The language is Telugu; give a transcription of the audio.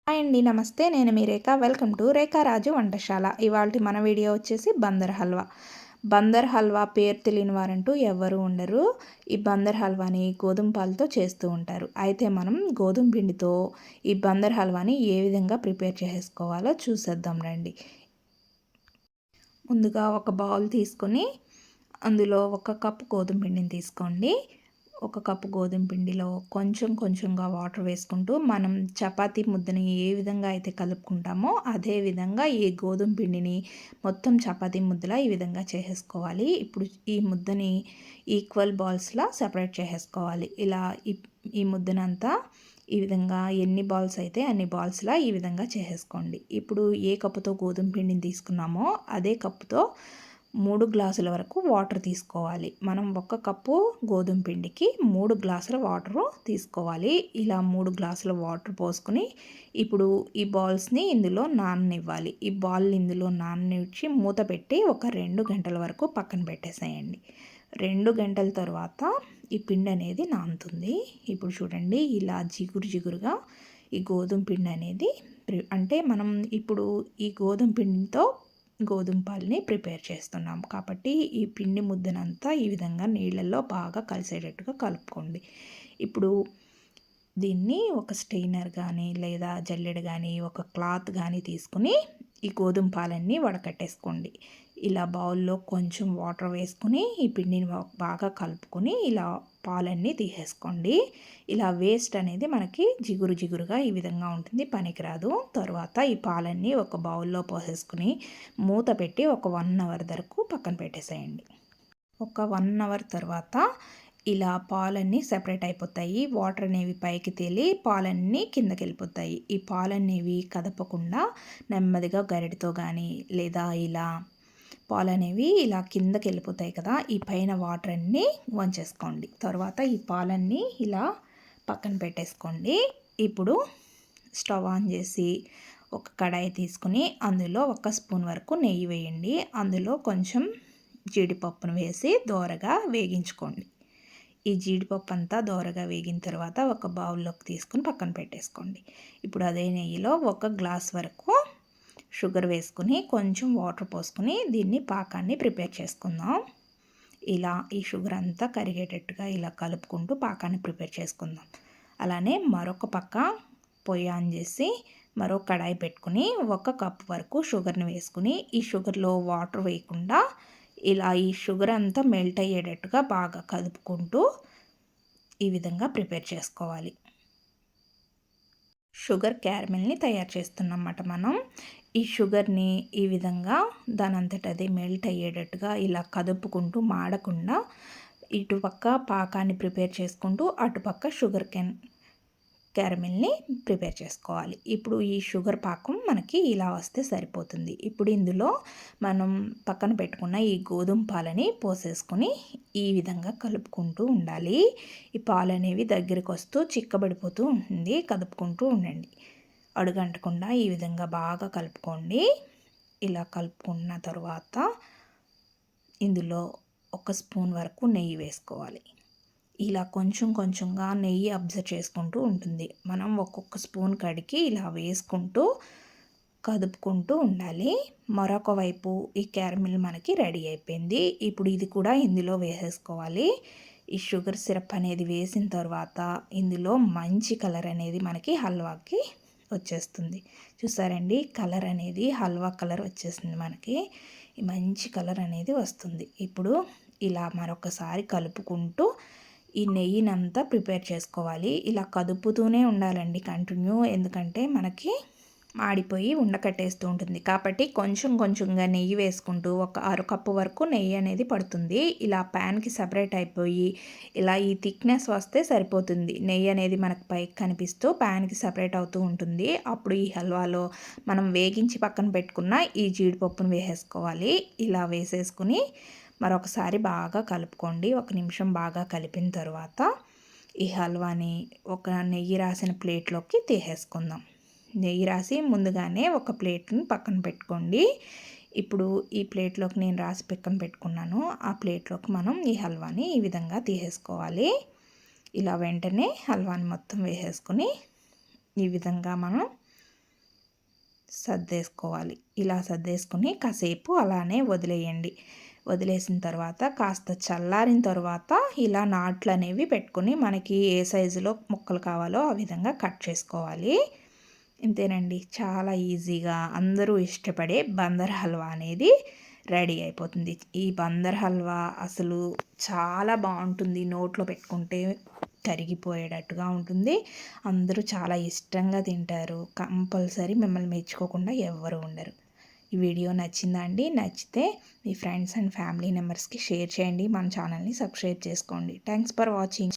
హాయ్ అండి, నమస్తే. నేను మీ రేఖ. వెల్కమ్ టు రేఖా రాజు వంటశాల. ఇవాళ మన వీడియో వచ్చేసి బందర్ హల్వా. బందర్ హల్వా పేరు తెలియని వారంటూ ఎవరు ఉండరు. ఈ బందర్ హల్వాని గోధుమ పాలతో చేస్తూ ఉంటారు. అయితే మనం గోధుమ పిండితో ఈ బందర్ హల్వాని ఏ విధంగా ప్రిపేర్ చేసుకోవాలో చూసేద్దాం రండి. ముందుగా ఒక బౌల్ తీసుకొని అందులో 1 కప్పు గోధుమ పిండిని తీసుకోండి. 1 కప్పు గోధుమ పిండిలో కొంచెంగా వాటర్ వేసుకుంటూ మనం చపాతీ ముద్దని ఏ విధంగా అయితే కలుపుకుంటామో అదే విధంగా ఈ గోధుమ పిండిని మొత్తం చపాతీ ముద్దలా ఈ విధంగా చేసేసుకోవాలి. ఇప్పుడు ఈ ముద్దని ఈక్వల్ బాల్స్లా సెపరేట్ చేసేసుకోవాలి. ఇలా ఈ ముద్దనంతా ఈ విధంగా ఎన్ని బాల్స్ అయితే అన్ని బాల్స్లా ఈ విధంగా చేసేసుకోండి. ఇప్పుడు ఏ కప్పుతో గోధుమ పిండిని తీసుకున్నామో అదే కప్పుతో 3 గ్లాసుల వరకు వాటర్ తీసుకోవాలి. మనం 1 కప్పు గోధుమ పిండికి 3 గ్లాసుల వాటరు తీసుకోవాలి. ఇలా 3 గ్లాసుల వాటర్ పోసుకుని ఇప్పుడు ఈ బాల్స్ని ఇందులో నాననివ్వాలి. ఈ బాల్ని ఇందులో నాననిచ్చి మూత పెట్టి ఒక 2 గంటల వరకు పక్కన పెట్టేసేయండి. 2 గంటల తర్వాత ఈ పిండి అనేది నానుతుంది. ఇప్పుడు చూడండి, ఇలా జిగురుగా ఈ గోధుమ పిండి అనేది అంటే మనం ఇప్పుడు ఈ గోధుమ పిండితో గోధుమ పాలని ప్రిపేర్ చేస్తున్నాం కాబట్టి ఈ పిండి ముద్దనంతా ఈ విధంగా నీళ్ళల్లో బాగా కలిసేటట్టుగా కలుపుకోండి. ఇప్పుడు దీన్ని ఒక స్ట్రెయినర్ కానీ లేదా జల్లెడ కానీ ఒక క్లాత్ కానీ తీసుకుని ఈ గోధుమ పాలన్నీ వడకట్టేసుకోండి. ఇలా బౌల్లో కొంచెం వాటర్ వేసుకుని ఈ పిండిని బాగా కలుపుకొని ఇలా పాలన్నీ తీసేసుకోండి. ఇలా వేస్ట్ అనేది మనకి జిగురుగా ఈ విధంగా ఉంటుంది, పనికిరాదు. తర్వాత ఈ పాలన్నీ ఒక బౌల్లో పోసేసుకుని మూత పెట్టి ఒక 1 అవర్ వరకు పక్కన పెట్టేసేయండి. ఒక 1 అవర్ తర్వాత ఇలా పాలన్నీ సెపరేట్ అయిపోతాయి. వాటర్ అనేవి పైకి తేలి పాలన్నీ కిందకి వెళ్ళిపోతాయి. ఈ పాలనేవి కదపకుండా నెమ్మదిగా గరిటతో కానీ లేదా ఇలా పాలనేవి ఇలా కిందకి వెళ్ళిపోతాయి కదా, ఈ పైన వాటర్ అన్నీ వంచేసుకోండి. తర్వాత ఈ పాలన్నీ ఇలా పక్కన పెట్టేసుకోండి. ఇప్పుడు స్టవ్ ఆన్ చేసి ఒక కడాయి తీసుకుని అందులో 1 స్పూన్ వరకు నెయ్యి వేయండి. అందులో కొంచెం జీడిపప్పును వేసి దోరగా వేగించుకోండి. ఈ జీడిపప్పు అంతా దోరగా వేగిన తర్వాత ఒక బౌల్లోకి తీసుకుని పక్కన పెట్టేసుకోండి. ఇప్పుడు అదే నెయ్యిలో 1 గ్లాస్ వరకు షుగర్ వేసుకుని కొంచెం వాటర్ పోసుకుని దీన్ని పాకాన్ని ప్రిపేర్ చేసుకుందాం. ఇలా ఈ షుగర్ అంతా కరిగేటట్టుగా ఇలా కలుపుకుంటూ పాకాన్ని ప్రిపేర్ చేసుకుందాం. అలానే మరొక పక్క పొయ్యి ఆన్ చేసి మరో కడాయి పెట్టుకుని 1 కప్ వరకు షుగర్ని వేసుకుని ఈ షుగర్లో వాటర్ వేయకుండా ఇలా ఈ షుగర్ అంతా మెల్ట్ అయ్యేటట్టుగా బాగా కలుపుకుంటూ ఈ విధంగా ప్రిపేర్ చేసుకోవాలి. షుగర్ క్యారమెల్ని తయారు చేస్తున్నమాట మనం. ఈ షుగర్ని ఈ విధంగా దానంతట అదే మెల్ట్ అయ్యేటట్టుగా ఇలా కదుపుకుంటూ మాడకుండా ఇటుపక్క పాకాన్ని ప్రిపేర్ చేసుకుంటూ అటుపక్క షుగర్ క్యారమెల్ని ప్రిపేర్ చేసుకోవాలి. ఇప్పుడు ఈ షుగర్ పాకం మనకి ఇలా వస్తే సరిపోతుంది. ఇప్పుడు ఇందులో మనం పక్కన పెట్టుకున్న ఈ గోధుమ పాలని పోసేసుకొని ఈ విధంగా కలుపుకుంటూ ఉండాలి. ఈ పాలు అనేవి దగ్గరికి వస్తూ చిక్కబడిపోతూ ఉంటుంది, కదుపుకుంటూ ఉండండి. అడుగంటకుండా ఈ విధంగా బాగా కలుపుకోండి. ఇలా కలుపుకున్న తర్వాత ఇందులో 1 స్పూన్ వరకు నెయ్యి వేసుకోవాలి. ఇలా కొంచెంగా నెయ్యి అబ్జర్వ్ చేసుకుంటూ ఉంటుంది. మనం ఒక్కొక్క స్పూన్ కడికి ఇలా వేసుకుంటూ కదుపుకుంటూ ఉండాలి. మరొక వైపు ఈ క్యారమిల్ మనకి రెడీ అయిపోయింది. ఇప్పుడు ఇది కూడా ఇందులో వేసేసుకోవాలి. ఈ షుగర్ సిరప్ అనేది వేసిన తర్వాత ఇందులో మంచి కలర్ అనేది మనకి హల్వాకి వచ్చేస్తుంది. చూసారండి, కలర్ అనేది హల్వా కలర్ వచ్చేసింది మనకి. ఈ మంచి కలర్ అనేది వస్తుంది. ఇప్పుడు ఇలా మరొకసారి కలుపుకుంటూ ఈ నెయ్యినంతా ప్రిపేర్ చేసుకోవాలి. ఇలా కదుపుతూనే ఉండాలండి కంటిన్యూ, ఎందుకంటే మనకి మాడిపోయి ఉండకట్టేస్తూ ఉంటుంది కాబట్టి కొంచెంగా నెయ్యి వేసుకుంటూ ఒక 6 కప్పు వరకు నెయ్యి అనేది పడుతుంది. ఇలా ప్యాన్కి సపరేట్ అయిపోయి ఇలా ఈ థిక్నెస్ వస్తే సరిపోతుంది. నెయ్యి అనేది మనకు పైకి కనిపిస్తూ ప్యాన్కి సపరేట్ అవుతూ ఉంటుంది. అప్పుడు ఈ హల్వాలో మనం వేగించి పక్కన పెట్టుకున్న ఈ జీడిపప్పును వేసేసుకోవాలి. ఇలా వేసేసుకుని మరొకసారి బాగా కలుపుకోండి. 1 నిమిషం బాగా కలిపిన తర్వాత ఈ హల్వాని ఒక నెయ్యి రాసిన ప్లేట్లోకి తీసేసుకుందాం. నెయ్యి రాసి ముందుగానే ఒక ప్లేట్ని పక్కన పెట్టుకోండి. ఇప్పుడు ఈ ప్లేట్లోకి నేను రాసి పక్కన పెట్టుకున్నాను. ఆ ప్లేట్లోకి మనం ఈ హల్వాని ఈ విధంగా తీసేసుకోవాలి. ఇలా వెంటనే హల్వాని మొత్తం వేసేసుకుని ఈ విధంగా మనం సర్దేసుకోవాలి. ఇలా సర్దేసుకొని కాసేపు అలానే వదిలేయండి. వదిలేసిన తర్వాత కాస్త చల్లారిన తర్వాత ఇలా నాట్లు అనేవి పెట్టుకొని మనకి ఏ సైజులో ముక్కలు కావాలో ఆ విధంగా కట్ చేసుకోవాలి. ఇంతేనండి, చాలా ఈజీగా అందరూ ఇష్టపడే బందర్ హల్వా అనేది రెడీ అయిపోతుంది. ఈ బందర్ హల్వా అసలు చాలా బాగుంటుంది. నోట్లో పెట్టుకుంటే కరిగిపోయేటట్టుగా ఉంటుంది. అందరూ చాలా ఇష్టంగా తింటారు. కంపల్సరీ మిమ్మల్ని మెచ్చుకోకుండా ఎవ్వరు ఉండరు. ఈ వీడియో నచ్చిందా అండి? నచ్చితే మీ ఫ్రెండ్స్ అండ్ ఫ్యామిలీ మెంబర్స్కి షేర్ చేయండి. మన ఛానల్ని సబ్స్క్రైబ్ చేసుకోండి. Thanks for watching.